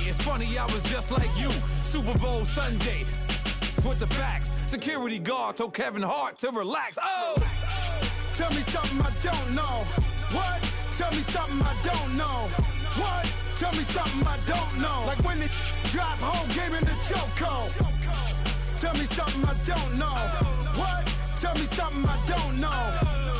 It's funny, I was just like you. Super Bowl Sunday. With the facts. Security guard told Kevin Hart to relax. Oh! Tell me something I don't know. What? Tell me something I don't know. What? Tell me something I don't know. Like when it drop whole game in the chokehold. Tell me something I don't know. What? Tell me something I don't know.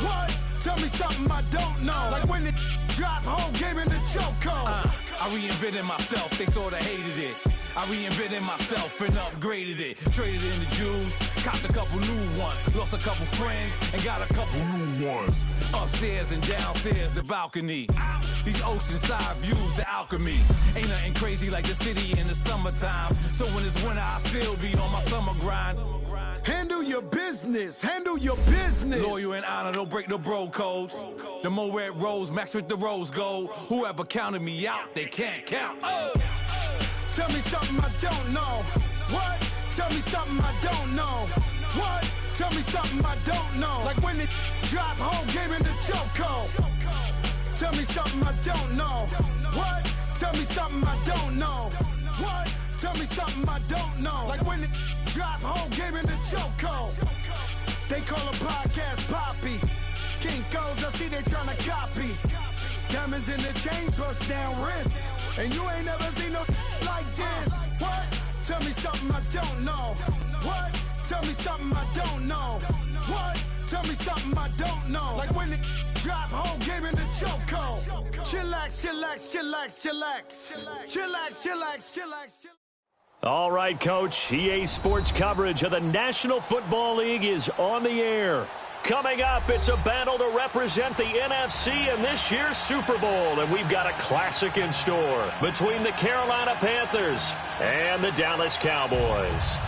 What? Tell me something I don't know. Like when it drop whole game in the chokehold. I reinvented myself, they sorta hated it. I reinvented myself and upgraded it. Traded in the Jews, copped a couple new ones. Lost a couple friends and got a couple new ones. Upstairs and downstairs, the balcony. These oceanside views, the alchemy. Ain't nothing crazy like the city in the summertime. So when it's winter, I still be on my summer grind. Handle your business, handle your business. Loyal and honor, don't break the bro codes. The more red rose, match with the rose gold. Whoever counted me out, they can't count. Oh! Tell me something I don't know. What? Tell me something I don't know. What? Tell me something I don't know. Like when it drop whole game in the chokehold. Tell me something I don't know. What? Tell me something I don't know. What? Tell me something I don't know. Like when it drop whole game in the chokehold. They call a podcast Poppy. Kinkos, I see they tryna copy. Diamonds in the chains, bust down wrists. And you ain't never seen no like this. What? Tell me something I don't know. What? Tell me something I don't know. What? Tell me something I don't know. Like when it drop whole game in the chokehold. Chillax, chillax, chillax, chillax. Chillax, chillax, chillax, chillax. All right, Coach. EA Sports coverage of the National Football League is on the air. Coming up, it's a battle to represent the NFC in this year's Super Bowl, and we've got a classic in store between the Carolina Panthers and the Dallas Cowboys.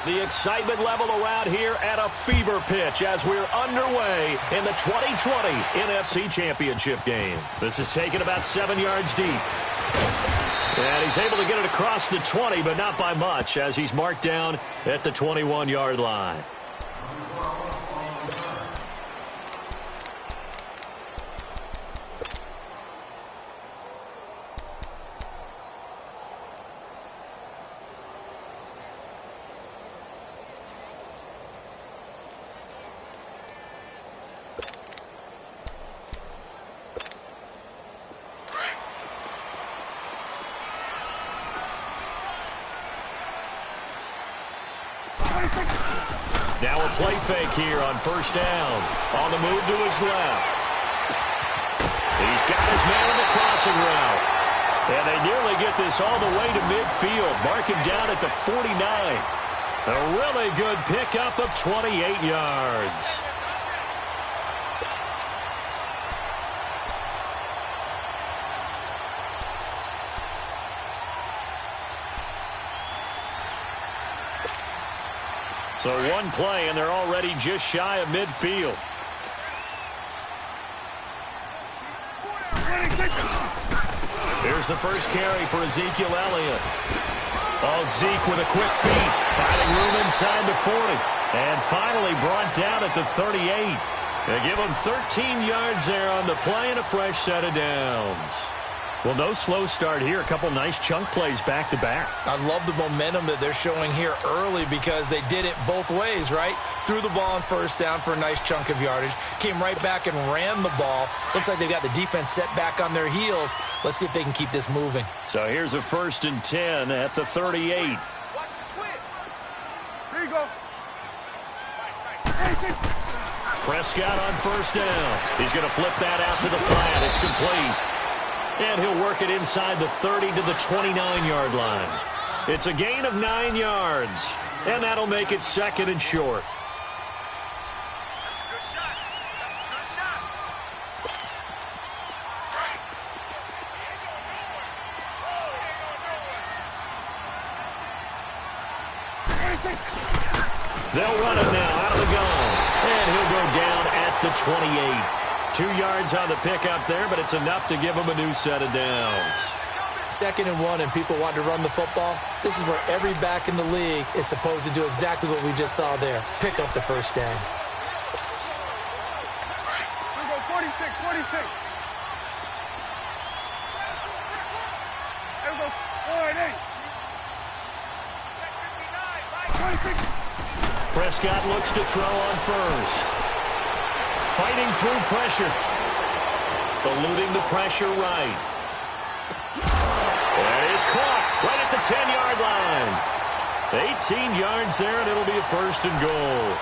The excitement level around here at a fever pitch as we're underway in the 2020 NFC Championship game. This is taken about 7 yards deep. And he's able to get it across the 20, but not by much as he's marked down at the 21-yard line. Now a play fake here on first down. On the move to his left. He's got his man on the crossing route. And they nearly get this all the way to midfield. Mark him down at the 49. A really good pickup of 28 yards. So one play, and they're already just shy of midfield. Here's the first carry for Ezekiel Elliott. Oh, Zeke with a quick feed. Finding room inside the 40. And finally brought down at the 38. They give him 13 yards there on the play and a fresh set of downs. Well, no slow start here. A couple nice chunk plays back-to-back. I love the momentum that they're showing here early because they did it both ways, right? Threw the ball on first down for a nice chunk of yardage. Came right back and ran the ball. Looks like they've got the defense set back on their heels. Let's see if they can keep this moving. So here's a 1st and 10 at the 38. Here you go. Prescott on first down. He's going to flip that out to the flat. It's complete. And he'll work it inside the 30 to the 29-yard line. It's a gain of 9 yards. And that'll make it 2nd and short. That's a good shot. That's a good shot. They'll run it now out of the gun. And he'll go down at the 28. 2 yards on the pickup there, but it's enough to give them a new set of downs. 2nd and 1 and people want to run the football. This is where every back in the league is supposed to do exactly what we just saw there. Pick up the first down. Here we go, 46, 46. Here we go, 4-8. 26. Prescott looks to throw on first. Fighting through pressure. Eluding the pressure right. That is caught right at the 10-yard line. 18 yards there, and it'll be a 1st and goal.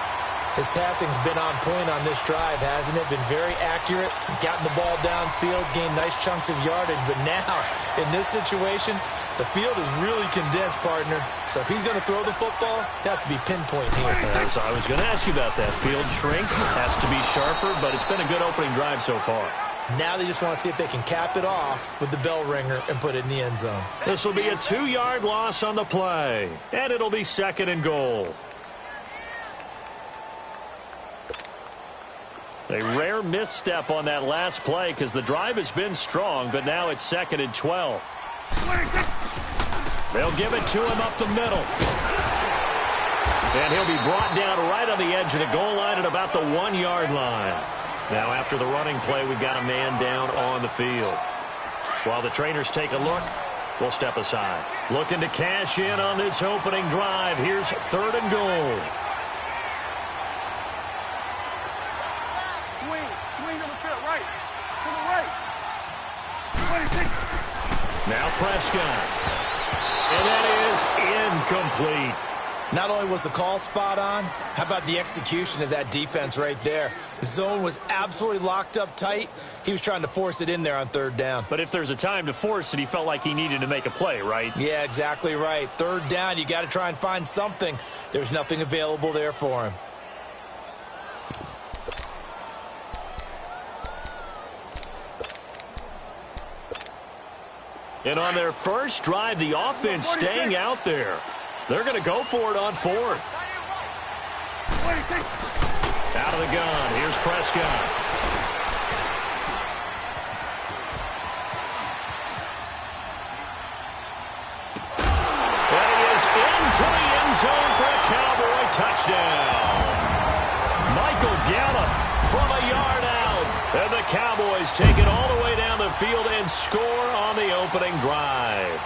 His passing's been on point on this drive, hasn't it? Been very accurate, gotten the ball downfield, gained nice chunks of yardage. But now, in this situation, the field is really condensed, partner. So if he's going to throw the football, it has to be pinpoint here. So I was going to ask you about that. Field shrinks, has to be sharper, but it's been a good opening drive so far. Now they just want to see if they can cap it off with the bell ringer and put it in the end zone. This will be a 2-yard loss on the play, and it'll be 2nd and goal. A rare misstep on that last play because the drive has been strong, but now it's 2nd and 12. They'll give it to him up the middle. And he'll be brought down right on the edge of the goal line at about the 1-yard line. Now, after the running play, we've got a man down on the field. While the trainers take a look, we'll step aside. Looking to cash in on this opening drive. Here's 3rd and goal. Swing to the field, right. To the right. 26. Now Prescott. And that is incomplete. Not only was the call spot on, how about the execution of that defense right there? The zone was absolutely locked up tight. He was trying to force it in there on 3rd down. But if there's a time to force it, he felt like he needed to make a play, right? Yeah, exactly right. 3rd down, you got to try and find something. There's nothing available there for him. And on their first drive, the offense staying out there. They're going to go for it on 4th. Out of the gun. Here's Prescott. And he is into the end zone for a Cowboy touchdown. Michael Gallup from a yard out. And the Cowboys take it all the way down the field and score on the opening drive.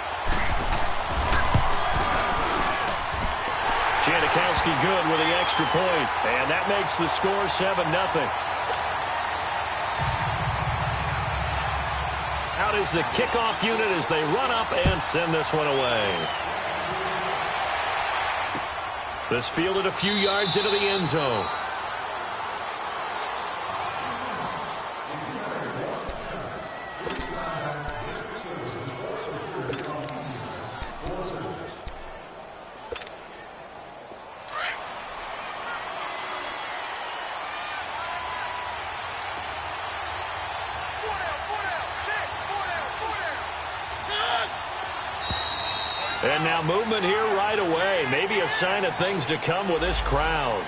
Janikowski good with the extra point, and that makes the score 7-0. Out is the kickoff unit as they run up and send this one away. This fielded a few yards into the end zone. And now movement here right away. Maybe a sign of things to come with this crowd.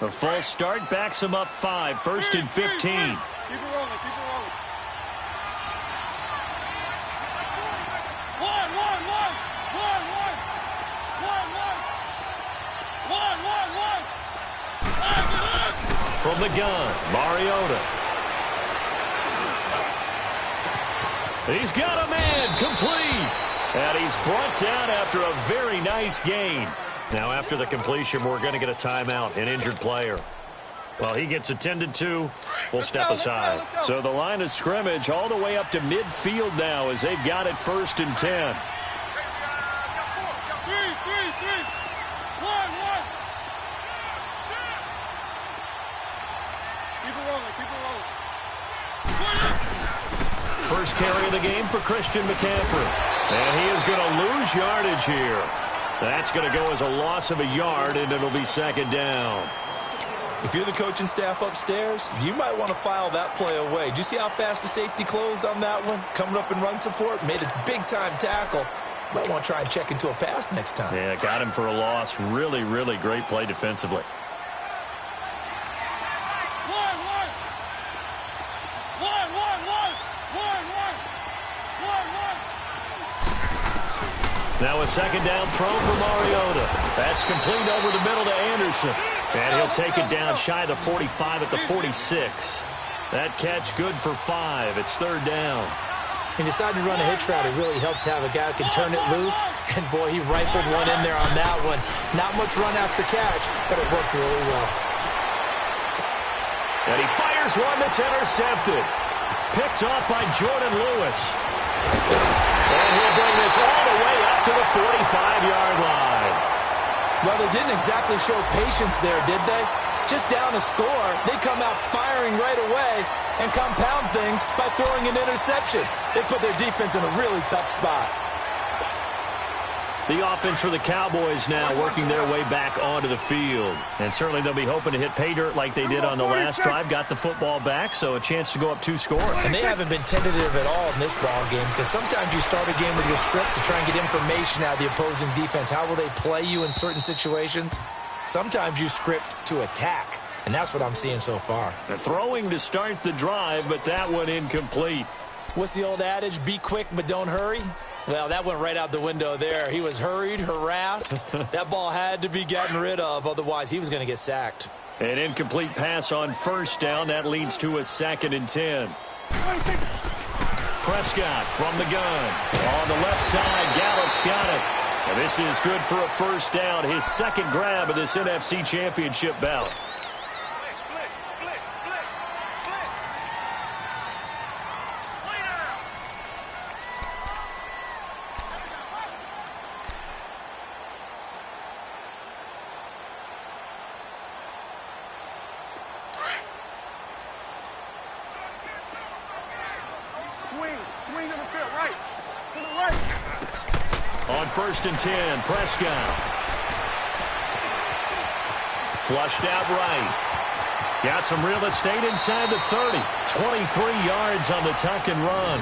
A false start backs him up 5. 1st and 15. Keep it rolling, keep it rolling. From the gun, Mariota. He's got a man complete. And he's brought down after a very nice gain. Now, after the completion, we're going to get a timeout, an injured player. While he gets attended to, we'll step aside. So the line of scrimmage all the way up to midfield now as they've got it 1st and 10. First carry of the game for Christian McCaffrey. And he is going to lose yardage here. That's going to go as a loss of a yard, and it'll be 2nd down. If you're the coaching staff upstairs, you might want to file that play away. Did you see how fast the safety closed on that one? Coming up in run support, made a big-time tackle. Might want to try and check into a pass next time. Yeah, got him for a loss. Really, really great play defensively. Now a second down throw for Mariota. That's complete over the middle to Anderson. And he'll take it down shy of the 45 at the 46. That catch good for 5. It's third down. He decided to run a hitch route. It really helps to have a guy who can turn it loose. And, boy, he rifled one in there on that one. Not much run after catch, but it worked really well. And he fires one that's intercepted. Picked off by Jordan Lewis. And he'll bring this all the way up to the 45-yard line. Well, they didn't exactly show patience there, did they? Just down a score, they come out firing right away and compound things by throwing an interception. They put their defense in a really tough spot. The offense for the Cowboys now working their way back onto the field. And certainly they'll be hoping to hit pay dirt like they did on the last drive. Got the football back, so a chance to go up 2 scores. And they haven't been tentative at all in this ball game, because sometimes you start a game with your script to try and get information out of the opposing defense. How will they play you in certain situations? Sometimes you script to attack, and that's what I'm seeing so far. They're throwing to start the drive, but that one incomplete. What's the old adage? Be quick, but don't hurry? Well, that went right out the window there. He was hurried, harassed. That ball had to be gotten rid of, otherwise he was going to get sacked. An incomplete pass on first down. That leads to a 2nd and 10. Prescott from the gun. On the left side, Gallup's got it. And this is good for a first down. His second grab of this NFC Championship bout. Swing to the field, right. To the right. On 1st and 10, Prescott. Flushed out right. Got some real estate inside the 30. 23 yards on the tuck and run.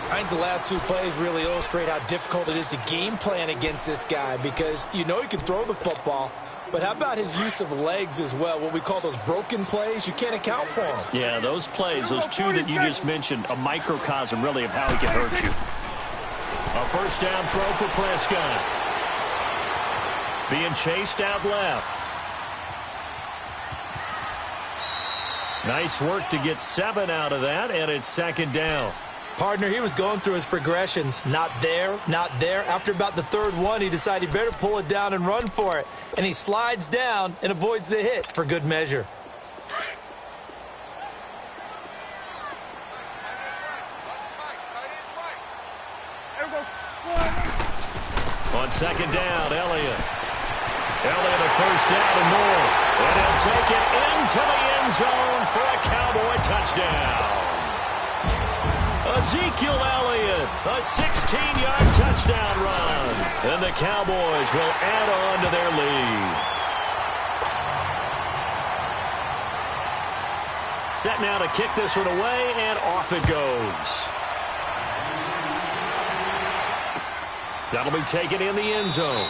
I think the last 2 plays really illustrate how difficult it is to game plan against this guy, because you know he can throw the football. But how about his use of legs as well? What we call those broken plays, you can't account for them. Yeah, those plays, those 2 that you just mentioned, a microcosm really of how he can hurt you. A first down throw for Prescott. Being chased out left. Nice work to get 7 out of that, and it's 2nd down. Partner, he was going through his progressions. Not there, not there. After about the 3rd one, he decided he better pull it down and run for it. And he slides down and avoids the hit for good measure. On 2nd down, Elliott. Elliott a first down and more. And he'll take it into the end zone for a Cowboy touchdown. Ezekiel Elliott, a 16-yard touchdown run. And the Cowboys will add on to their lead. Set now to kick this one away, and off it goes. That'll be taken in the end zone.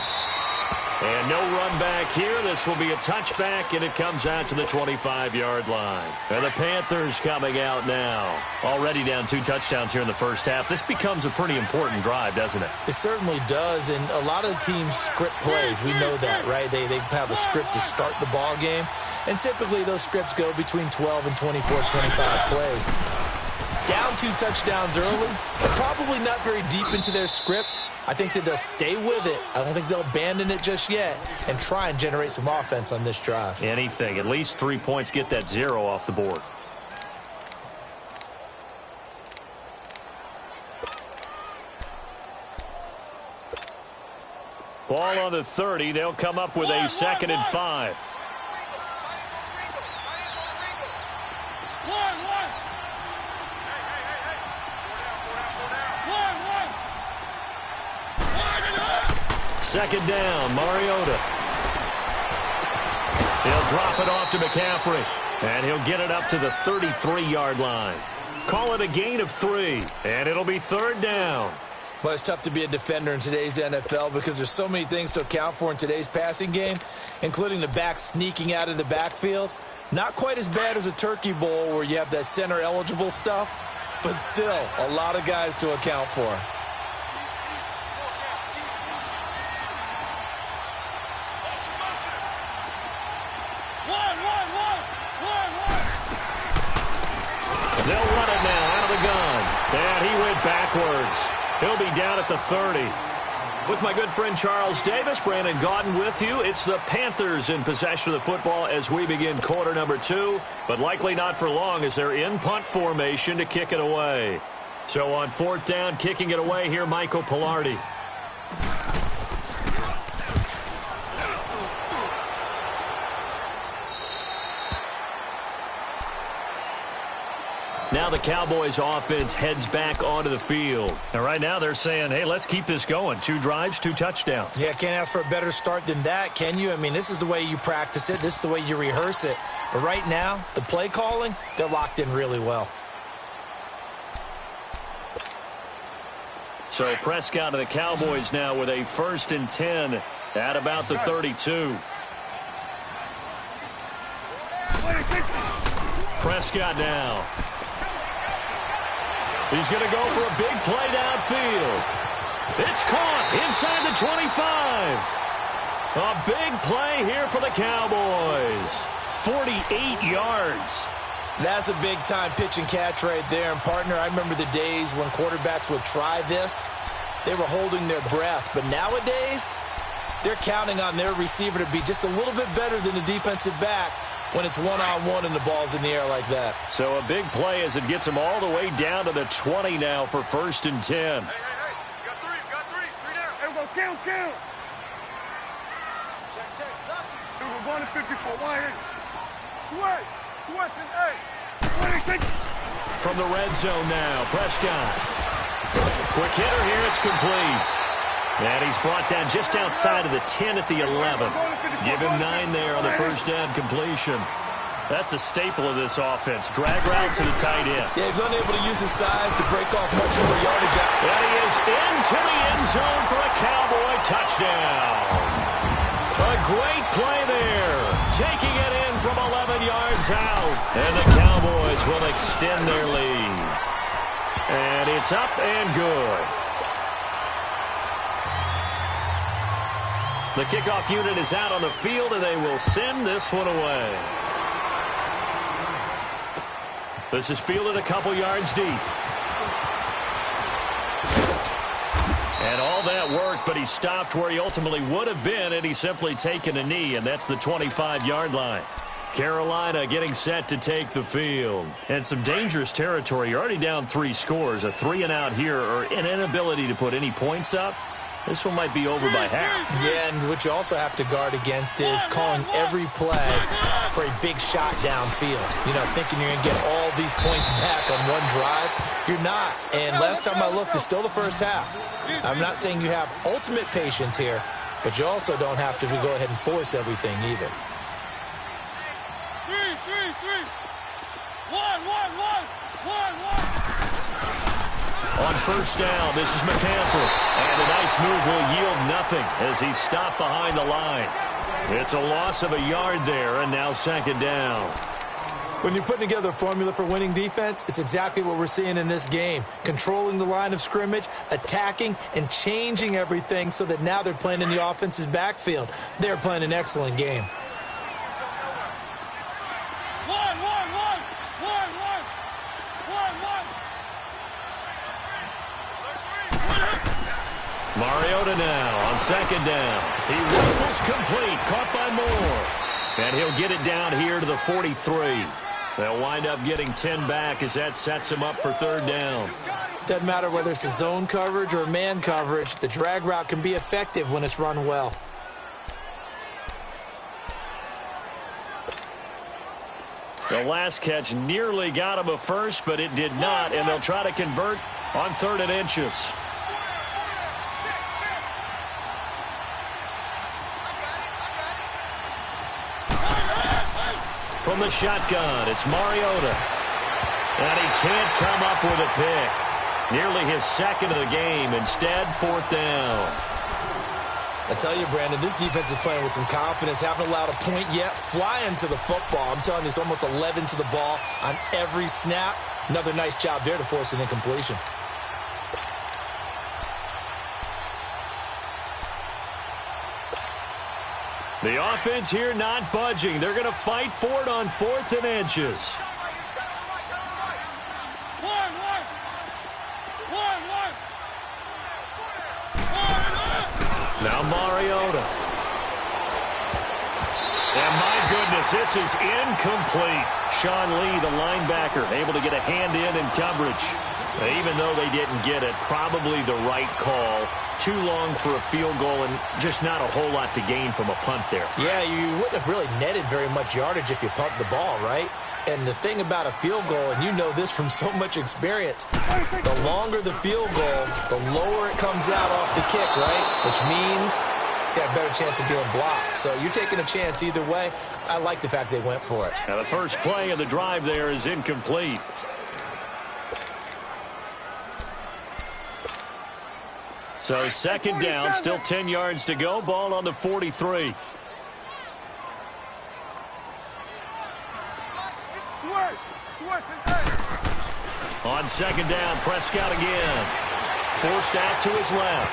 And no run back here. This will be a touchback, and it comes out to the 25-yard line. And the Panthers coming out now. Already down 2 touchdowns here in the first half. This becomes a pretty important drive, doesn't it? It certainly does, and a lot of teams script plays. We know that, right? They have a script to start the ball game, and typically those scripts go between 12 and 24, 25 plays. Down 2 touchdowns early, probably not very deep into their script. I think that they'll stay with it. I don't think they'll abandon it just yet and try and generate some offense on this drive. Anything. At least 3 points, get that 0 off the board. Ball on the 30. They'll come up with a 2nd and 5. Second down, Mariota. He'll drop it off to McCaffrey, and he'll get it up to the 33-yard line. Call it a gain of 3, and it'll be 3rd down. Well, it's tough to be a defender in today's NFL because there's so many things to account for in today's passing game, including the back sneaking out of the backfield. Not quite as bad as a turkey bowl where you have that center-eligible stuff, but still a lot of guys to account for. They'll run it now out of the gun. And he went backwards. He'll be down at the 30. With my good friend Charles Davis, Brandon Gaudin with you. It's the Panthers in possession of the football as we begin quarter number 2, but likely not for long as they're in punt formation to kick it away. So on 4th down, kicking it away here, Michael Pilardi. Now the Cowboys offense heads back onto the field. And right now they're saying, hey, let's keep this going. 2 drives, 2 touchdowns. Yeah, can't ask for a better start than that, can you? I mean, this is the way you practice it. This is the way you rehearse it. But right now, the play calling, they're locked in really well. So Prescott of the Cowboys now with a 1st and 10 at about the 32. Prescott now. He's going to go for a big play downfield. It's caught inside the 25. A big play here for the Cowboys. 48 yards. That's a big-time pitch and catch right there. And, partner, I remember the days when quarterbacks would try this. They were holding their breath. But nowadays, they're counting on their receiver to be just a little bit better than the defensive back when it's one-on-one and the ball's in the air like that. So a big play as it gets him all the way down to the 20 now for 1st and 10. Hey, you got three down. Hey, we're going to count. Check. Dude, we're going to 54. One hit. Switch and 8. 26. From the red zone now, Prescott. Quick hitter here, it's complete. And he's brought down just outside of the 10 at the 11. Give him 9 there on the 1st down completion. That's a staple of this offense. Drag route to the tight end. Yeah, he's unable to use his size to break off much more yardage out. And he is into the end zone for a Cowboy touchdown. A great play there. Taking it in from 11 yards out. And the Cowboys will extend their lead. And it's up and good. The kickoff unit is out on the field, and they will send this one away. This is fielded a couple yards deep. And all that work, but he stopped where he ultimately would have been, and he's simply taken a knee, and that's the 25-yard line. Carolina getting set to take the field. And some dangerous territory. You're already down 3 scores. A 3-and-out here, or an inability to put any points up. This one might be over by half. Yeah, and what you also have to guard against is calling every play for a big shot downfield. You know, thinking you're going to get all these points back on one drive. You're not. And last time I looked, it's still the first half. I'm not saying you have ultimate patience here, but you also don't have to go ahead and force everything either. 3. 1. On 1st down, this is McCaffrey. And a nice move will yield nothing as he's stopped behind the line. It's a loss of a yard there, and now 2nd down. When you're putting together a formula for winning defense, it's exactly what we're seeing in this game. Controlling the line of scrimmage, attacking, and changing everything so that now they're playing in the offense's backfield. They're playing an excellent game. 1. Mariota now on 2nd down. He rifles complete, caught by Moore. And he'll get it down here to the 43. They'll wind up getting 10 back as that sets him up for 3rd down. Doesn't matter whether it's a zone coverage or man coverage, the drag route can be effective when it's run well. The last catch nearly got him a first, but it did not, and they'll try to convert on 3rd and inches. From the shotgun, it's Mariota. And he can't come up with a pick. Nearly his second of the game. Instead, 4th down. I tell you, Brandon, this defense is playing with some confidence. Haven't allowed a point yet. Flying to the football. I'm telling you, it's almost 11 to the ball on every snap. Another nice job there to force an incompletion. The offense here not budging. They're going to fight for it on 4th and inches. Now Mariota. And my goodness, this is incomplete. Sean Lee, the linebacker, able to get a hand in coverage. Even though they didn't get it, probably the right call. Too long for a field goal and just not a whole lot to gain from a punt there. Yeah, you wouldn't have really netted very much yardage if you pumped the ball, right? And the thing about a field goal, and you know this from so much experience, the longer the field goal, the lower it comes out off the kick, right? Which means it's got a better chance of being blocked. So you're taking a chance either way. I like the fact they went for it. Now the first play of the drive there is incomplete. So 2nd down, still 10 yards to go. Ball on the 43. On 2nd down, Prescott again. Forced out to his left.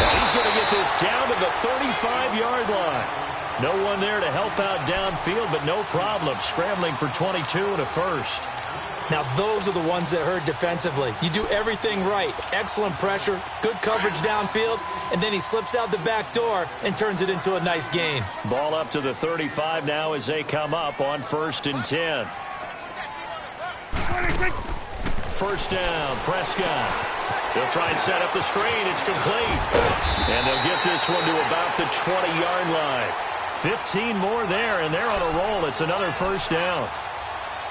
And he's going to get this down to the 35-yard line. No one there to help out downfield, but no problem. Scrambling for 22 and a first. Now, those are the ones that hurt defensively. You do everything right. Excellent pressure, good coverage downfield, and then he slips out the back door and turns it into a nice gain. Ball up to the 35 now as they come up on 1st and 10. 1st down, Prescott. They'll try and set up the screen. It's complete. And they'll get this one to about the 20-yard line. 15 more there, and they're on a roll. It's another 1st down.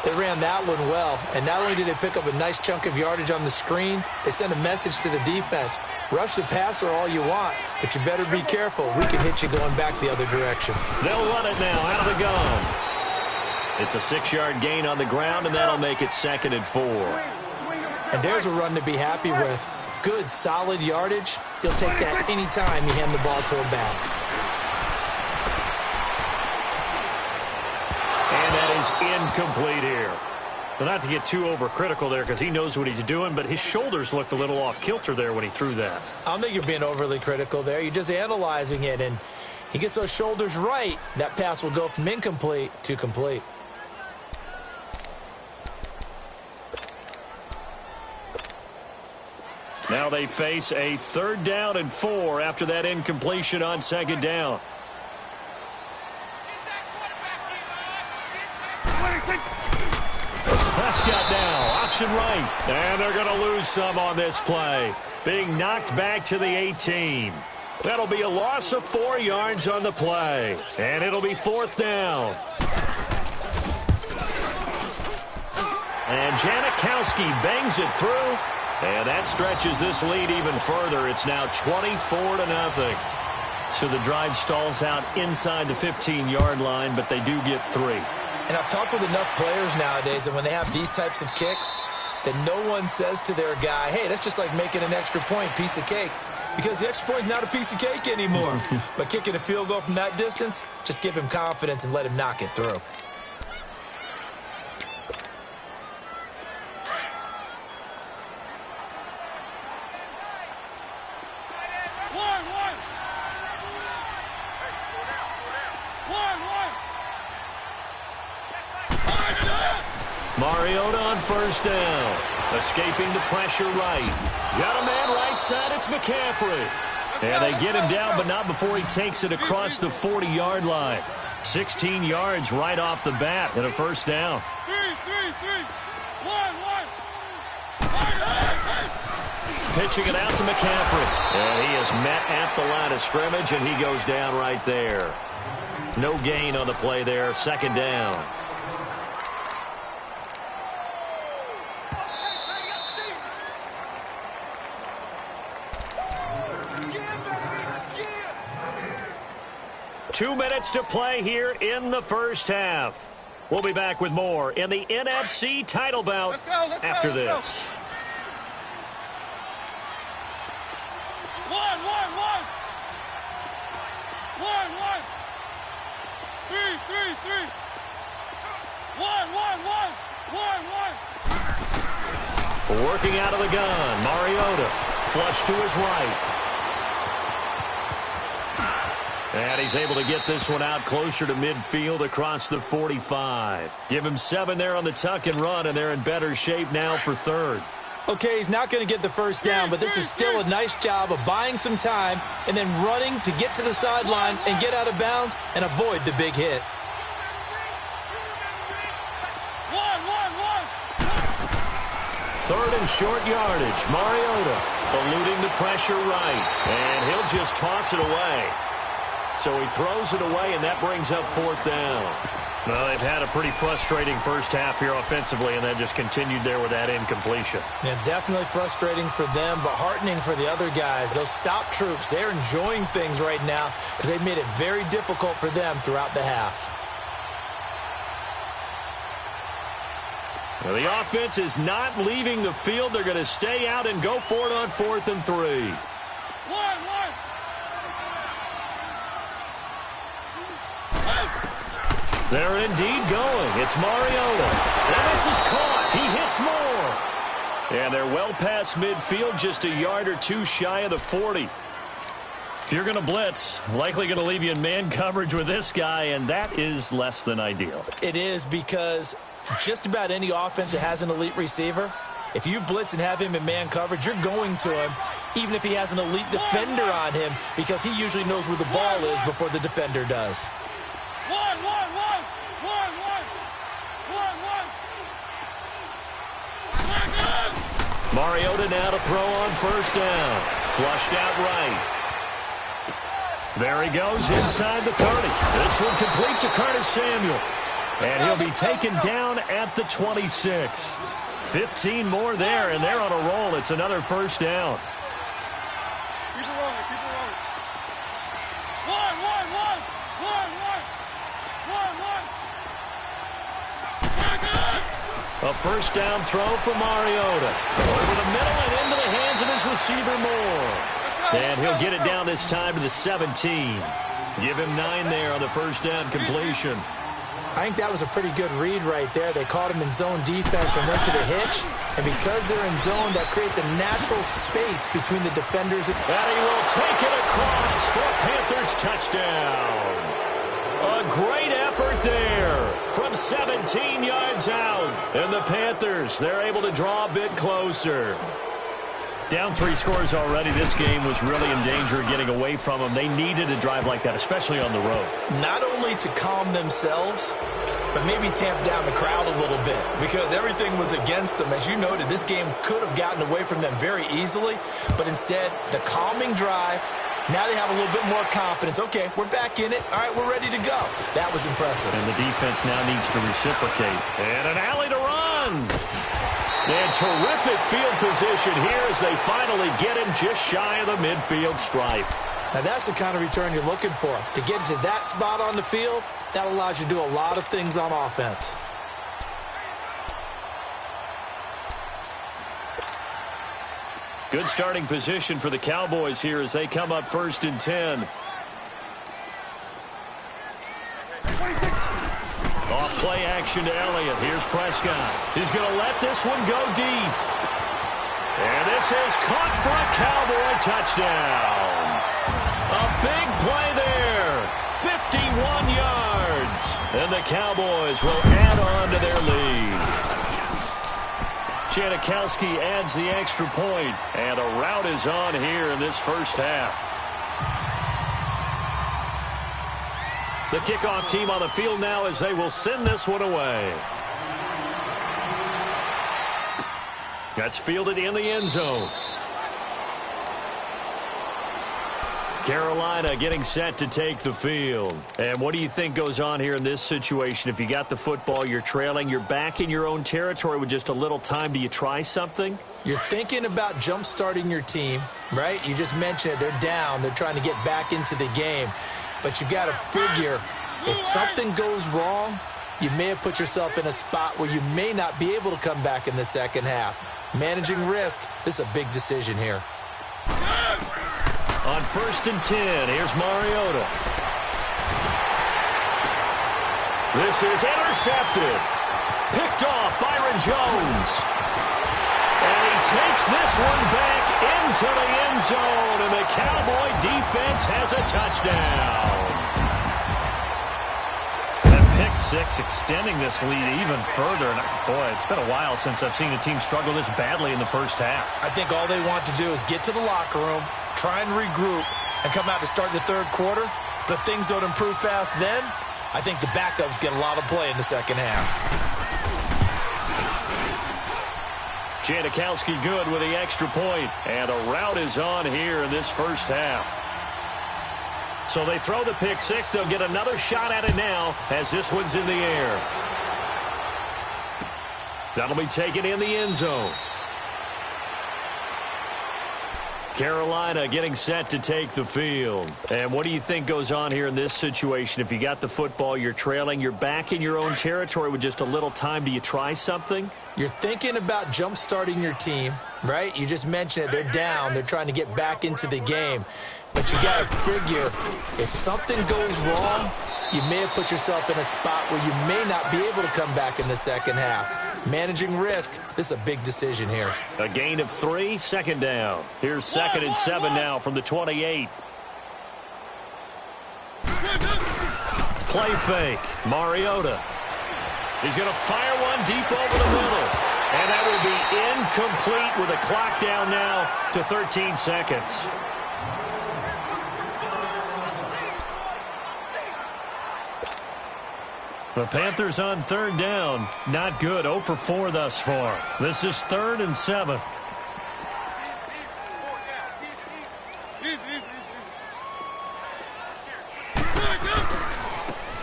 They ran that one well, and not only did they pick up a nice chunk of yardage on the screen, they sent a message to the defense. Rush the passer all you want, but you better be careful. We can hit you going back the other direction. They'll run it now out of the gun. It's a 6-yard gain on the ground, and that'll make it 2nd and 4. And there's a run to be happy with. Good, solid yardage. He'll take that any time you hand the ball to him back. And that is incomplete here. Well, not to get too overcritical there because he knows what he's doing, but his shoulders looked a little off kilter there when he threw that. I don't think you're being overly critical there. You're just analyzing it, and he gets those shoulders right. That pass will go from incomplete to complete. Now they face a 3rd down and 4 after that incompletion on 2nd down. Prescott now, option right. And they're going to lose some on this play. Being knocked back to the 18. That'll be a loss of 4 yards on the play. And it'll be 4th down. And Janikowski bangs it through. And that stretches this lead even further. It's now 24-0. So the drive stalls out inside the 15-yard line, but they do get 3. And I've talked with enough players nowadays, and when they have these types of kicks, that no one says to their guy, hey, that's just like making an extra point, piece of cake. Because the extra point is not a piece of cake anymore. But kicking a field goal from that distance, just give him confidence and let him knock it through. Mariota on 1st down. Escaping the pressure right. Got a man right side. It's McCaffrey. And they get him down, but not before he takes it across the 40-yard line. 16 yards right off the bat and a 1st down. 3, 1. Pitching it out to McCaffrey. And he is met at the line of scrimmage, and he goes down right there. No gain on the play there. 2nd down. Two minutes to play here in the 1st half. We'll be back with more in the NFC title bout after this. One. 3. 1. Working out of the gun, Mariota. Flush to his right. And he's able to get this one out closer to midfield across the 45. Give him 7 there on the tuck and run, and they're in better shape now for third. Okay, he's not going to get the first down, but this is still a nice job of buying some time and then running to get to the sideline and get out of bounds and avoid the big hit. 3rd and short yardage. Mariota eluding the pressure right, and he'll just toss it away. So he throws it away, and that brings up 4th down. Well, they've had a pretty frustrating first half here offensively, and that just continued there with that incompletion. Yeah, definitely frustrating for them, but heartening for the other guys. Those stop troops, they're enjoying things right now because they've made it very difficult for them throughout the half. Well, the offense is not leaving the field. They're going to stay out and go for it on 4th and 3. 1. They're indeed going. It's Mariota. And this is caught. He hits more. And they're well past midfield, just a yard or 2 shy of the 40. If you're going to blitz, likely going to leave you in man coverage with this guy, and that is less than ideal. It is, because just about any offense that has an elite receiver, if you blitz and have him in man coverage, you're going to him, even if he has an elite defender on him, because he usually knows where the ball is before the defender does. 1. Mariota now to throw on 1st down. Flushed out right. There he goes inside the 30. This one complete to Curtis Samuel. And he'll be taken down at the 26. 15 more there, and they're on a roll. It's another 1st down. Keep it rolling. 1. A 1st down throw for Mariota. Over the middle and into the hands of his receiver Moore. And he'll get it down this time to the 17. Give him 9 there on the 1st down completion. I think that was a pretty good read right there. They caught him in zone defense and went to the hitch. And because they're in zone, that creates a natural space between the defenders. And he will take it across for a Panthers touchdown. A great effort there from 17 yards out. And the Panthers, they're able to draw a bit closer. Down 3 scores already. This game was really in danger of getting away from them. They needed a drive like that, especially on the road. Not only to calm themselves, but maybe tamp down the crowd a little bit, because everything was against them. As you noted, this game could have gotten away from them very easily, but instead, the calming drive, now they have a little bit more confidence. Okay, we're back in it. All right, we're ready to go. That was impressive. And the defense now needs to reciprocate. And an alley to run. And terrific field position here as they finally get him just shy of the midfield stripe. Now that's the kind of return you're looking for. To get to that spot on the field, that allows you to do a lot of things on offense. Good starting position for the Cowboys here as they come up 1st and 10. Off play action to Elliott. Here's Prescott. He's going to let this one go deep. And this is caught for a Cowboy touchdown. A big play there. 51 yards. And the Cowboys will add on to their lead. Janikowski adds the extra point. And a rout is on here in this first half. The kickoff team on the field now as they will send this one away. That's fielded in the end zone. Carolina getting set to take the field. And what do you think goes on here in this situation? If you got the football, you're trailing, you're back in your own territory with just a little time. Do you try something? You're thinking about jump-starting your team, right? You just mentioned it. They're down. They're trying to get back into the game. But you've got to figure, if something goes wrong, you may have put yourself in a spot where you may not be able to come back in the second half. Managing risk, this is a big decision here. On 1st and 10, here's Mariota. This is intercepted. Picked off Byron Jones. And he takes this one back into the end zone, and the Cowboy defense has a touchdown. And pick six extending this lead even further. And boy, it's been a while since I've seen a team struggle this badly in the first half. I think all they want to do is get to the locker room, try and regroup, and come out to start the third quarter. But if things don't improve fast then, I think the backups get a lot of play in the second half. Janikowski good with the extra point, and a rout is on here in this first half. So they throw the pick six. They'll get another shot at it now as this one's in the air. That'll be taken in the end zone. Carolina getting set to take the field. And what do you think goes on here in this situation? If you got the football, you're trailing, you're back in your own territory with just a little time. Do you try something? You're thinking about jump-starting your team, right? You just mentioned it. They're down. They're trying to get back into the game. But you got to figure, if something goes wrong, you may have put yourself in a spot where you may not be able to come back in the second half. Managing risk, this is a big decision here. A gain of 3, second down. Here's 2nd and 7 now from the 28. Play fake. Mariota. He's going to fire one deep over the middle. And that will be incomplete with a clock down now to 13 seconds. The Panthers on 3rd down. Not good. 0 for 4 thus far. This is 3rd and 7.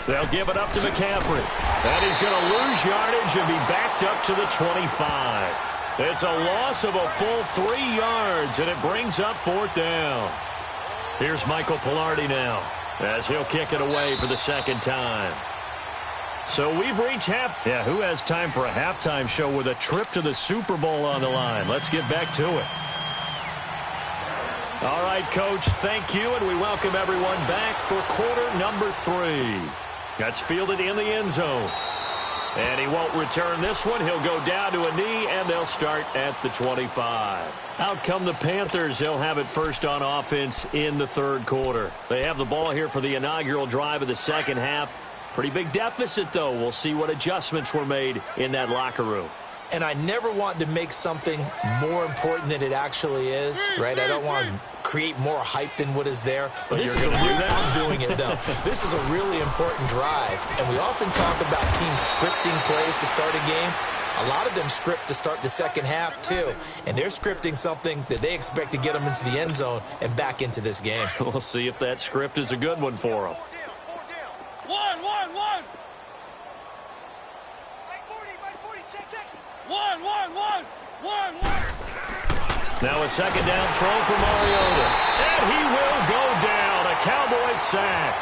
They'll give it up to McCaffrey. And he's going to lose yardage and be backed up to the 25. It's a loss of a full 3 yards, and it brings up 4th down. Here's Michael Pilardi now as he'll kick it away for the 2nd time. So we've reached half. Yeah, who has time for a halftime show with a trip to the Super Bowl on the line? Let's get back to it. All right, Coach, thank you, and we welcome everyone back for quarter number 3. That's fielded in the end zone. And he won't return this one. He'll go down to a knee, and they'll start at the 25. Out come the Panthers. They'll have it first on offense in the 3rd quarter. They have the ball here for the inaugural drive of the second half. Pretty big deficit, though. We'll see what adjustments were made in that locker room. And I never want to make something more important than it actually is, right? I don't want to create more hype than what is there. But this is I'm doing it, though. This is a really important drive. And we often talk about teams scripting plays to start a game. A lot of them script to start the second half, too. And they're scripting something that they expect to get them into the end zone and back into this game. We'll see if that script is a good one for them. One. Now a 2nd down throw for Mariota. And he will go down. A Cowboys sack.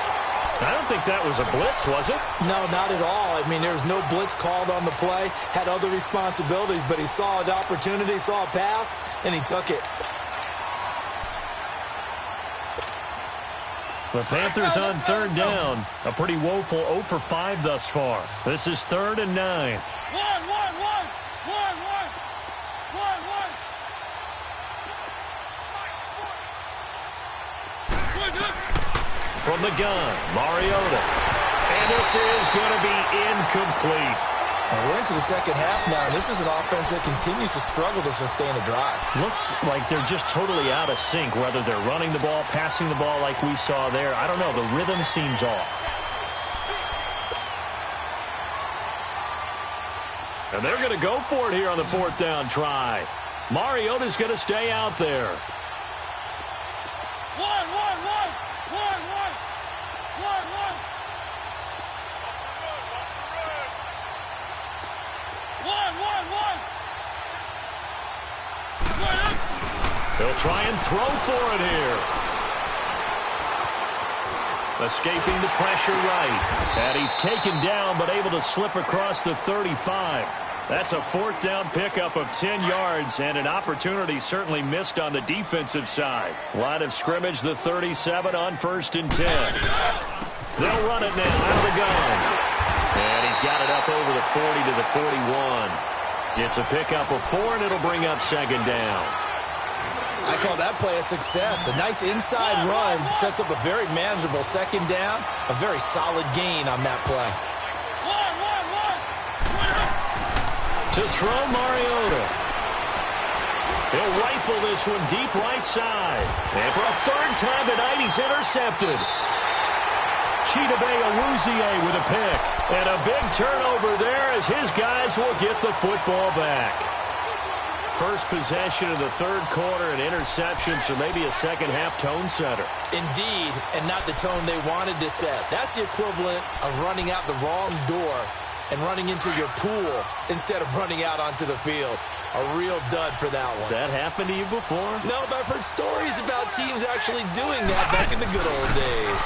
I don't think that was a blitz, was it? No, not at all. I mean, there was no blitz called on the play. Had other responsibilities, but he saw an opportunity, saw a path, and he took it. The Panthers on 3rd down. A pretty woeful 0 for 5 thus far. This is 3rd and 9. One. From the gun, Mariota. And this is going to be incomplete. And we're into the second half now, and this is an offense that continues to struggle to sustain a drive. Looks like they're just totally out of sync, whether they're running the ball, passing the ball like we saw there. I don't know. The rhythm seems off. And they're going to go for it here on the 4th down try. Mariota's going to stay out there. One. They'll try and throw for it here. escaping the pressure right. And he's taken down but able to slip across the 35. That's a fourth down pickup of 10 yards and an opportunity certainly missed on the defensive side. Line of scrimmage, the 37 on 1st and 10. They'll run it now out of the gun. And he's got it up over the 40 to the 41. It's a pickup of 4, and it'll bring up 2nd down. I call that play a success. A nice inside run sets up a very manageable 2nd down. A very solid gain on that play. To throw, Mariota. He'll rifle this one deep right side. And for a 3rd time tonight, he's intercepted. Chidobe Awuzie with a pick. And a big turnover there as his guys will get the football back. First possession of the 3rd quarter, an interception, so maybe a second-half tone setter. Indeed, and not the tone they wanted to set. That's the equivalent of running out the wrong door and running into your pool instead of running out onto the field. A real dud for that one. Has that happened to you before? No, but I've heard stories about teams actually doing that back in the good old days.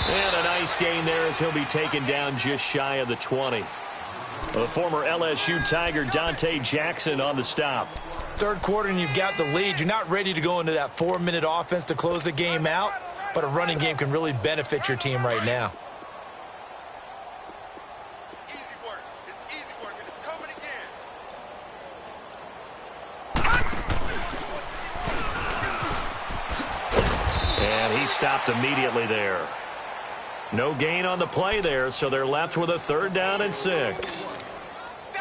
And a nice gain there as he'll be taken down just shy of the 20. The former LSU Tiger Dante Jackson on the stop. 3rd quarter and you've got the lead. You're not ready to go into that 4-minute offense to close the game out, but a running game can really benefit your team right now. And he stopped immediately there. No gain on the play there, so they're left with a 3rd down and 6.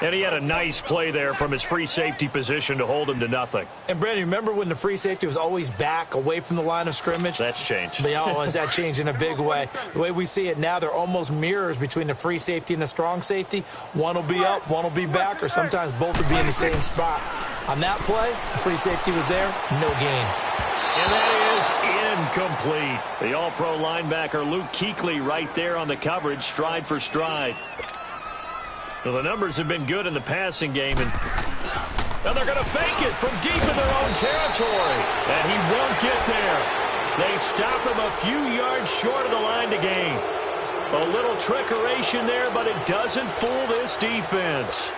And he had a nice play there from his free safety position to hold him to nothing. And, Brandon, remember when the free safety was always back away from the line of scrimmage? That's changed. That changed in a big way. The way we see it now, they're almost mirrors between the free safety and the strong safety. One will be up, one will be back, or sometimes both will be in the same spot. On that play, the free safety was there, no gain. And that is incomplete. The all-pro linebacker Luke Kuechly right there on the coverage, stride for stride. Well, the numbers have been good in the passing game, and they're going to fake it from deep in their own territory. And he won't get there. They stop him a few yards short of the line to gain. A little trickeration there, but it doesn't fool this defense.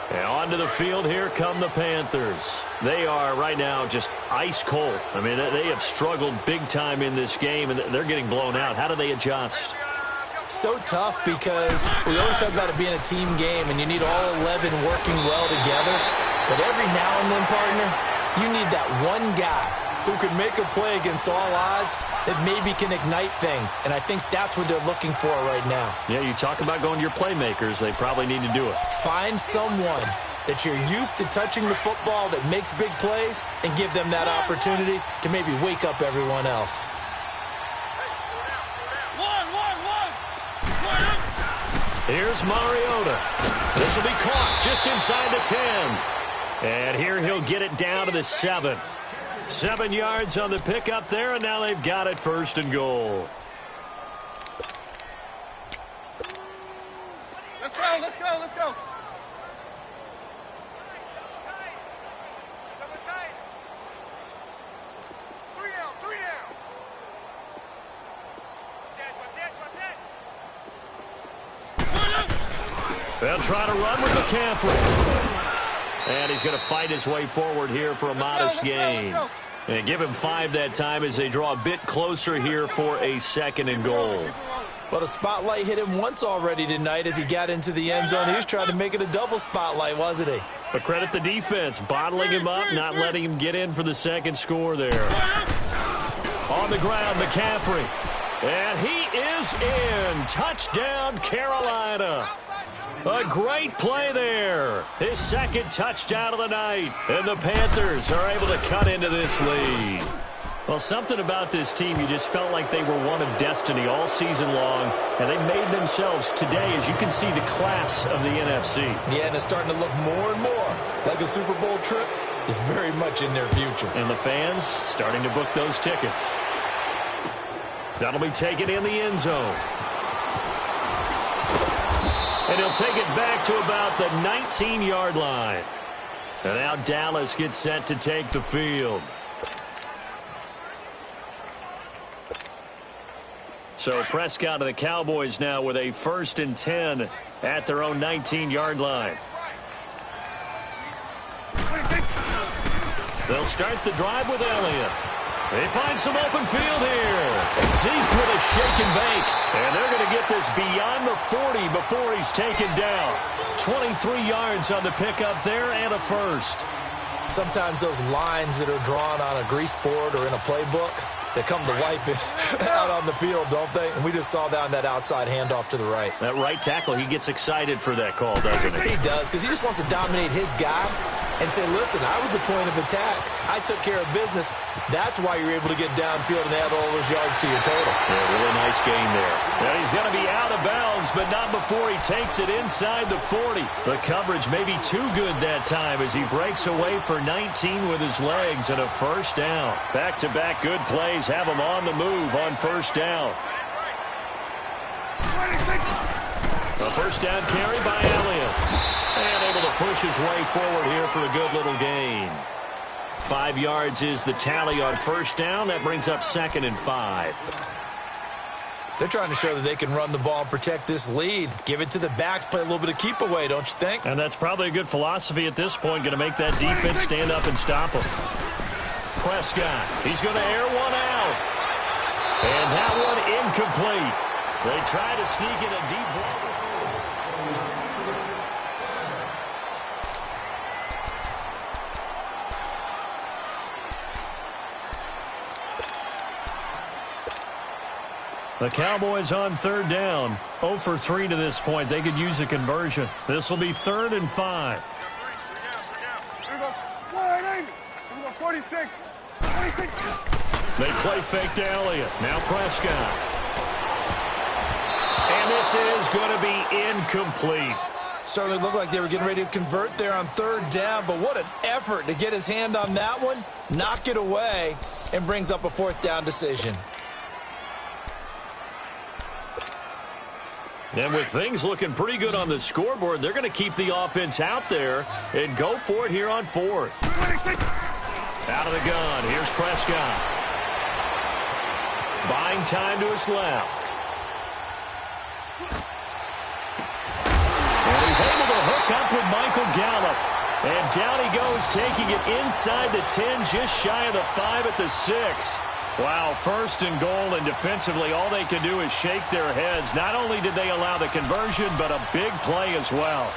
And onto the field, here come the Panthers. They are right now just ice cold. I mean, they have struggled big time in this game, and they're getting blown out. How do they adjust? So tough because we always talk about it being a team game, and you need all 11 working well together. But every now and then, partner, you need that one guy who can make a play against all odds that maybe can ignite things. And I think that's what they're looking for right now. Yeah, you talk about going to your playmakers. They probably need to do it. Find someone that you're used to touching the football that makes big plays and give them that opportunity to maybe wake up everyone else. Here's Mariota. This will be caught just inside the 10. And here he'll get it down to the 7. 7 yards on the pickup there, and now they've got it 1st and goal. Let's go, let's go, let's go. Three down. They'll try to run with McCaffrey. And he's going to fight his way forward here for a modest gain. And give him 5 that time as they draw a bit closer here for a 2nd and goal. Well, the spotlight hit him once already tonight as he got into the end zone. He was trying to make it a double spotlight, wasn't he? But credit the defense, bottling him up, not letting him get in for the 2nd score there. On the ground, McCaffrey. And he is in. Touchdown, Carolina. A great play there. His 2nd touchdown of the night. And the Panthers are able to cut into this lead. Well, something about this team, you just felt like they were one of destiny all season long. And they made themselves today, as you can see, the class of the NFC. Yeah, and it's starting to look more and more like a Super Bowl trip is very much in their future. And the fans starting to book those tickets. That'll be taken in the end zone. And he'll take it back to about the 19-yard line. And now Dallas gets set to take the field. So Prescott and the Cowboys now with a 1st and 10 at their own 19-yard line. They'll start the drive with Elliott. They find some open field here. Zeke with a shake and bake. And they're going to get this beyond the 40 before he's taken down. 23 yards on the pickup there and a 1st. Sometimes those lines that are drawn on a grease board or in a playbook, they come to life out on the field, don't they? And we just saw that on that outside handoff to the right. That right tackle, he gets excited for that call, doesn't he? He does, because he just wants to dominate his guy and say, listen, I was the point of attack. I took care of business. That's why you're able to get downfield and add all those yards to your total. Yeah, really nice gain there. Now he's going to be out of bounds, but not before he takes it inside the 40. The coverage may be too good that time as he breaks away for 19 with his legs and a 1st down. Back-to-back good plays have him on the move on 1st down. A 1st down carry by Elliott. And able to push his way forward here for a good little gain. 5 yards is the tally on 1st down. That brings up 2nd and 5. They're trying to show that they can run the ball and protect this lead. Give it to the backs, play a little bit of keep away, don't you think? And that's probably a good philosophy at this point. Going to make that defense stand up and stop him. Prescott, he's going to air one out. And that one incomplete. They try to sneak in a deep ball. The Cowboys on 3rd down. 0 for 3 to this point. They could use a conversion. This will be 3rd and 5. Here we go. Wide, Amy. Here we go. 46. 46. They play fake to Elliott. Now Prescott. And this is going to be incomplete. Certainly looked like they were getting ready to convert there on 3rd down, but what an effort to get his hand on that one, knock it away, and brings up a 4th down decision. And with things looking pretty good on the scoreboard, they're going to keep the offense out there and go for it here on 4th. Out of the gun, here's Prescott. Buying time to his left. And he's able to hook up with Michael Gallup. And down he goes, taking it inside the 10, just shy of the 5 at the 6. Wow, 1st and goal, and defensively all they can do is shake their heads. Not only did they allow the conversion, but a big play as well.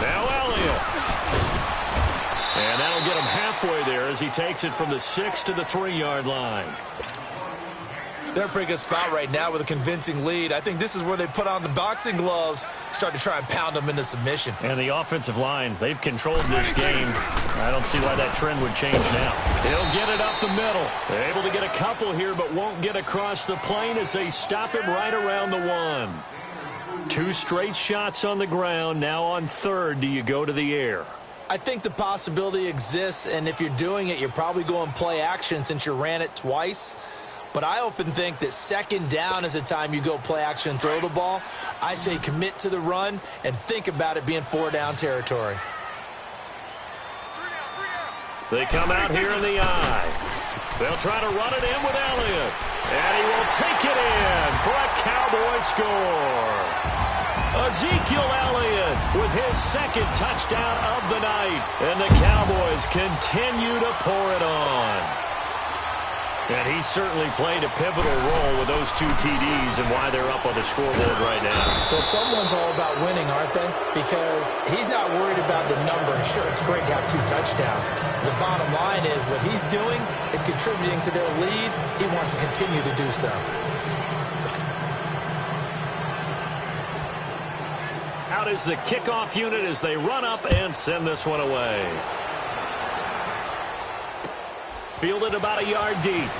Now Elliott. And that'll get him halfway there as he takes it from the 6 to the 3-yard line. They're in a pretty good spot right now with a convincing lead. I think this is where they put on the boxing gloves, start to try and pound them into submission. And the offensive line, they've controlled this game. I don't see why that trend would change now. He'll get it up the middle. They're able to get a couple here, but won't get across the plane as they stop him right around the 1. 2 straight shots on the ground. Now on 3rd, do you go to the air? I think the possibility exists, and if you're doing it, you're probably going play action since you ran it twice. But I often think that 2nd down is the time you go play action and throw the ball. I say commit to the run and think about it being 4-down territory. They come out here in the eye. They'll try to run it in with Elliott. And he will take it in for a Cowboy score. Ezekiel Elliott with his 2nd touchdown of the night. And the Cowboys continue to pour it on. And he certainly played a pivotal role with those 2 TDs and why they're up on the scoreboard right now. Well, someone's all about winning, aren't they? Because he's not worried about the number. Sure, it's great to have 2 touchdowns. The bottom line is what he's doing is contributing to their lead. He wants to continue to do so. Out is the kickoff unit as they run up and send this one away. Fielded about a yard deep.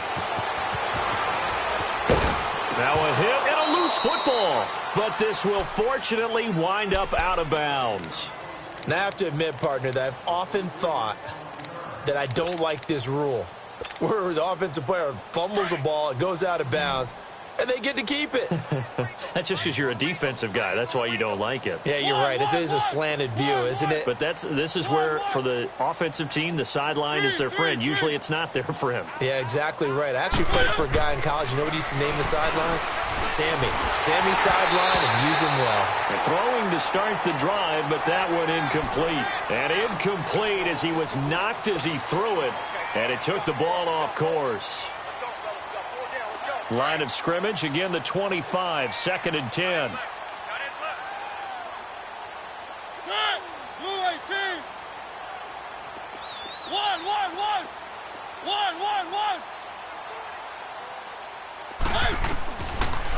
Now a hit and a loose football. But this will fortunately wind up out of bounds. Now I have to admit, partner, that I've often thought that I don't like this rule. Where the offensive player fumbles the ball, it goes out of bounds, and they get to keep it. That's just because you're a defensive guy. That's why you don't like it. Yeah, you're right. It is a slanted view, isn't it? But this is where, for the offensive team, the sideline is their friend. Usually it's not their friend. Yeah, exactly right. I actually played for a guy in college. You know what he used to name the sideline? Sammy. Sammy sideline, and use him well. They're throwing to start the drive, but that one incomplete. And incomplete as he was knocked as he threw it, and it took the ball off course. Line of scrimmage, again the 25, 2nd and 10. Blue 18. 1.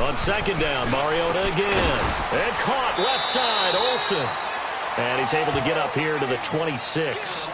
On 2nd down, Mariota again. And caught left side, Olsen. And he's able to get up here to the 26.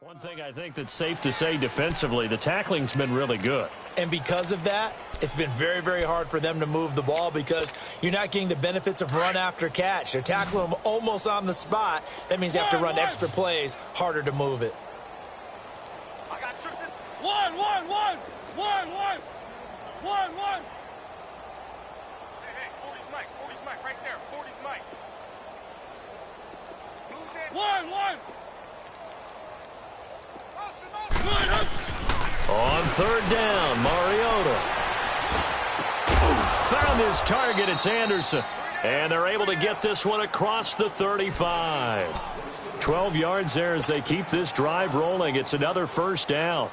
One thing I think that's safe to say defensively, the tackling's been really good. And because of that, it's been very, very hard for them to move the ball because you're not getting the benefits of run after catch. They're tackling them almost on the spot. That means they have to run extra plays, harder to move it. I got you. 1. Hey, 40's Mike right there. 40's Mike. Blue's in. 1. On 3rd down, Mariota. Found his target, it's Anderson. And they're able to get this one across the 35. 12 yards there as they keep this drive rolling. It's another 1st down.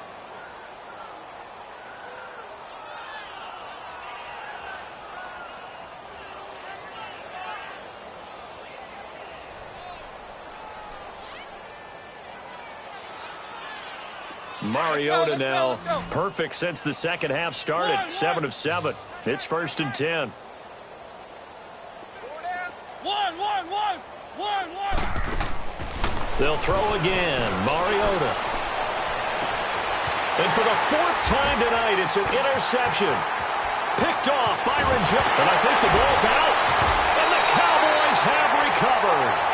Mariota now perfect since the 2nd half started. 7 of 7. It's 1st and 10. 1. They'll throw again. Mariota. And for the 4th time tonight, it's an interception. Picked off Byron Jones. And I think the ball's out. And the Cowboys have recovered.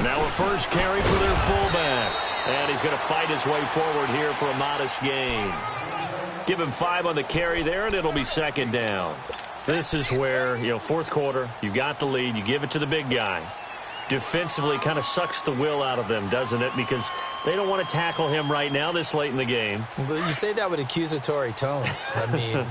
Now a first carry for their fullback. And he's going to fight his way forward here for a modest gain. Give him 5 on the carry there, and it'll be 2nd down. This is where, 4th quarter, you got the lead, you give it to the big guy. Defensively kind of sucks the will out of them, doesn't it? Because they don't want to tackle him right now this late in the game. But you say that with accusatory tones. I mean,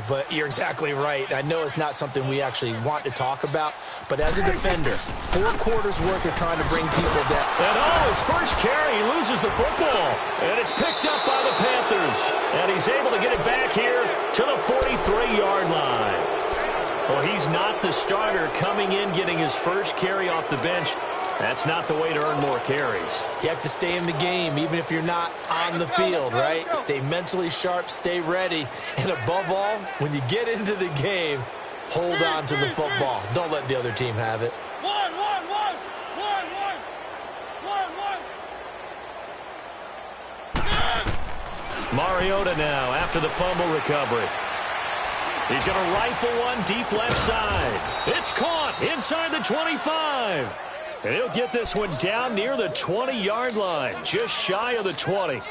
but you're exactly right. I know it's not something we actually want to talk about, but as a defender, 4 quarters worth of trying to bring people down. And his first carry, he loses the football. And it's picked up by the Panthers. And he's able to get it back here to the 43-yard line. Well, he's not the starter coming in, getting his first carry off the bench. That's not the way to earn more carries. You have to stay in the game, even if you're not on the field, right? Stay mentally sharp, stay ready. And above all, when you get into the game, hold on to the football. Don't let the other team have it. 1. Mariota now after the fumble recovery. He's going to rifle one deep left side. It's caught inside the 25. And he'll get this one down near the 20-yard line, just shy of the 20.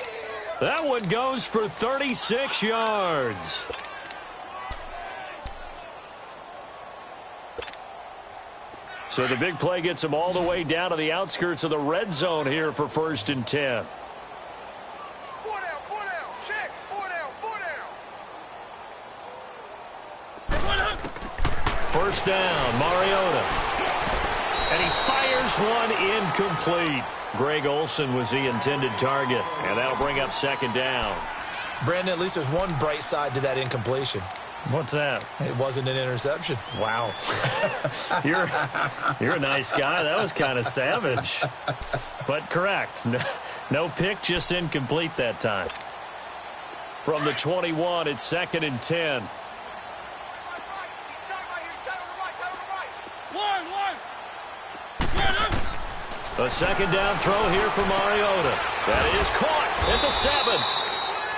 That one goes for 36 yards. So the big play gets him all the way down to the outskirts of the red zone here for 1st and 10. Four down, check. Four down. 1st down, Mariota. And he fires one incomplete. Greg Olsen was the intended target, and that'll bring up 2nd down. Brandon, at least there's one bright side to that incompletion. What's that? It wasn't an interception. Wow. You're a nice guy. That was kind of savage. But correct. No pick, just incomplete that time. From the 21, it's 2nd and 10. A 2nd down throw here for Mariota. That is caught at the 7.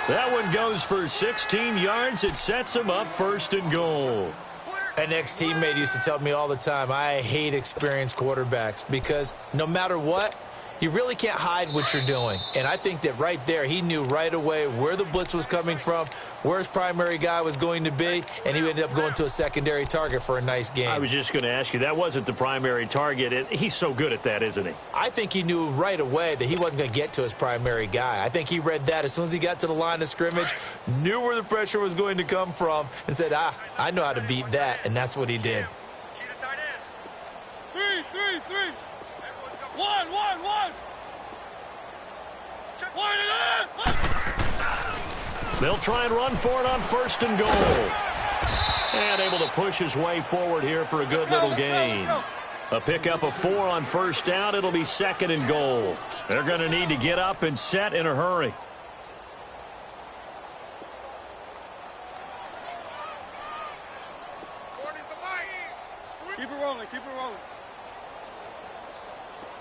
That one goes for 16 yards. It sets him up 1st and goal. An ex-teammate used to tell me all the time, I hate experienced quarterbacks because no matter what, you really can't hide what you're doing. And I think that right there, he knew right away where the blitz was coming from, where his primary guy was going to be, and he ended up going to a secondary target for a nice game. I was just going to ask you, that wasn't the primary target. He's so good at that, isn't he? I think he knew right away that he wasn't going to get to his primary guy. I think he read that as soon as he got to the line of scrimmage, knew where the pressure was going to come from, and said, I know how to beat that, and that's what he did. Three. One. They'll try and run for it on 1st and goal. And able to push his way forward here for a good little gain. A pickup of 4 on 1st down. It'll be 2nd and goal. They're going to need to get up and set in a hurry. Keep it rolling.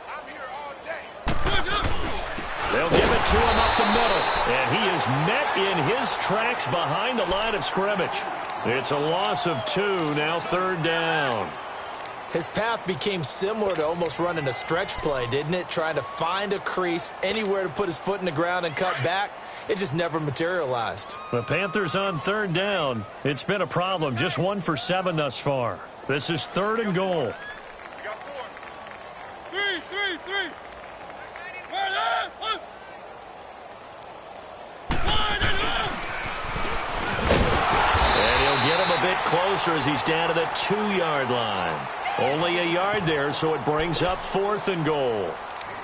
I'm here all day. They'll give it to him up the middle. And he is met in his tracks behind the line of scrimmage. It's a loss of 2, now 3rd down. His path became similar to almost running a stretch play, didn't it? Trying to find a crease, anywhere to put his foot in the ground and cut back. It just never materialized. The Panthers on 3rd down. It's been a problem. Just 1 for 7 thus far. This is 3rd and goal. We got 4. Three. And he'll get him a bit closer as he's down to the 2-yard line. Only a yard there, so it brings up 4th and goal.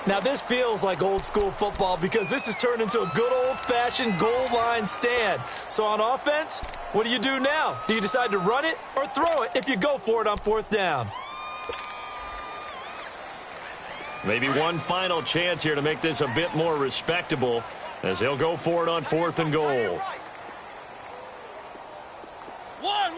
Now, this feels like old-school football because this has turned into a good old-fashioned goal line stand. So on offense, what do you do now? Do you decide to run it or throw it if you go for it on 4th down? Maybe one final chance here to make this a bit more respectable as they'll go for it on 4th and goal. One.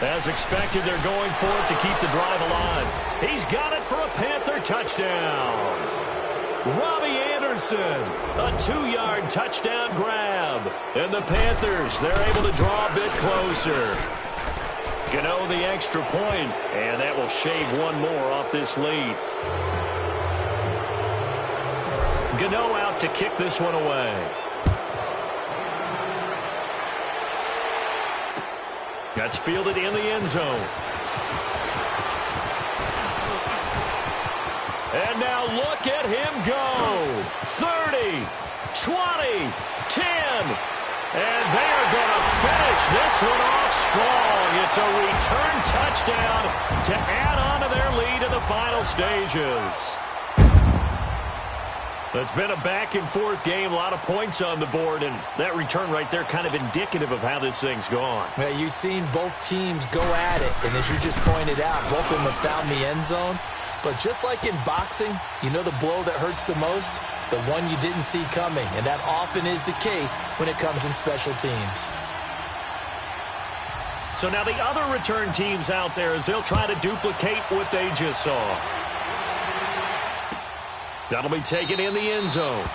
As expected, they're going for it to keep the drive alive. He's got it for a Panther touchdown. Robbie Anderson, a 2-yard touchdown grab. And the Panthers, they're able to draw a bit closer. Gano the extra point, and that will shave one more off this lead. Gano out to kick this one away. That's fielded in the end zone. And now look at him go. 30, 20, 10. And they're going to finish this one off strong. It's a return touchdown to add on to their lead in the final stages. It's been a back-and-forth game, a lot of points on the board, and that return right there kind of indicative of how this thing's gone. Yeah, you've seen both teams go at it, and as you just pointed out, both of them have found the end zone. But just like in boxing, you know the blow that hurts the most? The one you didn't see coming, and that often is the case when it comes in special teams. So now the other return teams out there as they'll try to duplicate what they just saw. That'll be taken in the end zone.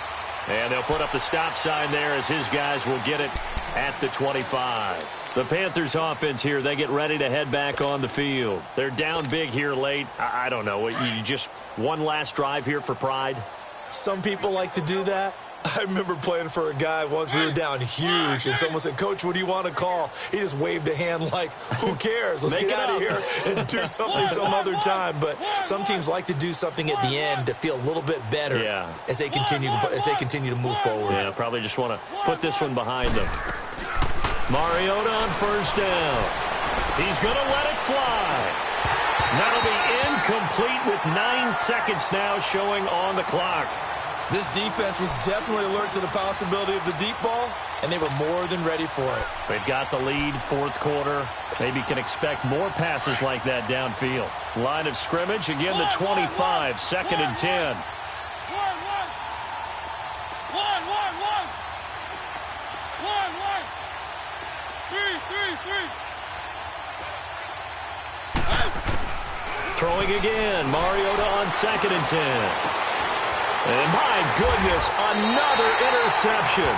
And they'll put up the stop sign there as his guys will get it at the 25. The Panthers offense here, they get ready to head back on the field. They're down big here late. I don't know. You just one last drive here for pride? Some people like to do that. I remember playing for a guy once. We were down huge, and someone said, "Coach, what do you want to call?" He just waved a hand like, who cares? Let's get out of here and do something some other time. But some teams like to do something at the end to feel a little bit better as they continue to move forward. Yeah, probably just want to put this one behind them. Mariota on first down. He's going to let it fly. That'll be incomplete with 9 seconds now showing on the clock. This defense was definitely alert to the possibility of the deep ball, and they were more than ready for it. They've got the lead, fourth quarter. Maybe can expect more passes like that downfield. Line of scrimmage, again the 25, second and 10. Throwing again, Mariota on second and 10. And my goodness, another interception.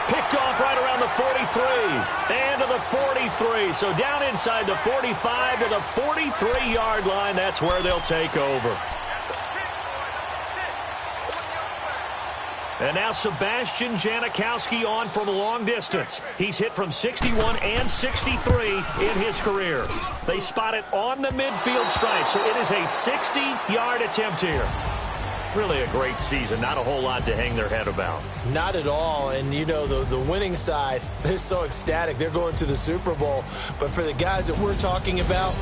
Picked off right around the 43 and to the 43. So down inside the 45 to the 43-yard line. That's where they'll take over. And now Sebastian Janikowski on from long distance. He's hit from 61 and 63 in his career. They spot it on the midfield stripe, so it is a 60-yard attempt here. Really a great season. Not a whole lot to hang their head about. Not at all. And, you know, the winning side, they're so ecstatic. They're going to the Super Bowl. But for the guys that we're talking about,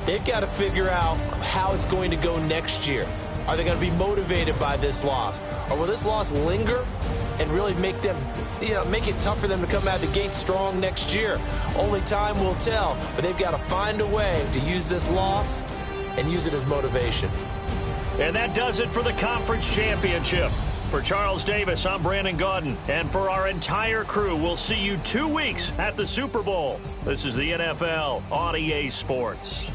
they've got to figure out how it's going to go next year. Are they going to be motivated by this loss? Or will this loss linger and really make them, make it tough for them to come out of the gate strong next year? Only time will tell. But they've got to find a way to use this loss and use it as motivation. And that does it for the conference championship. For Charles Davis, I'm Brandon Gaudin. And for our entire crew, we'll see you 2 weeks at the Super Bowl. This is the NFL on EA Sports.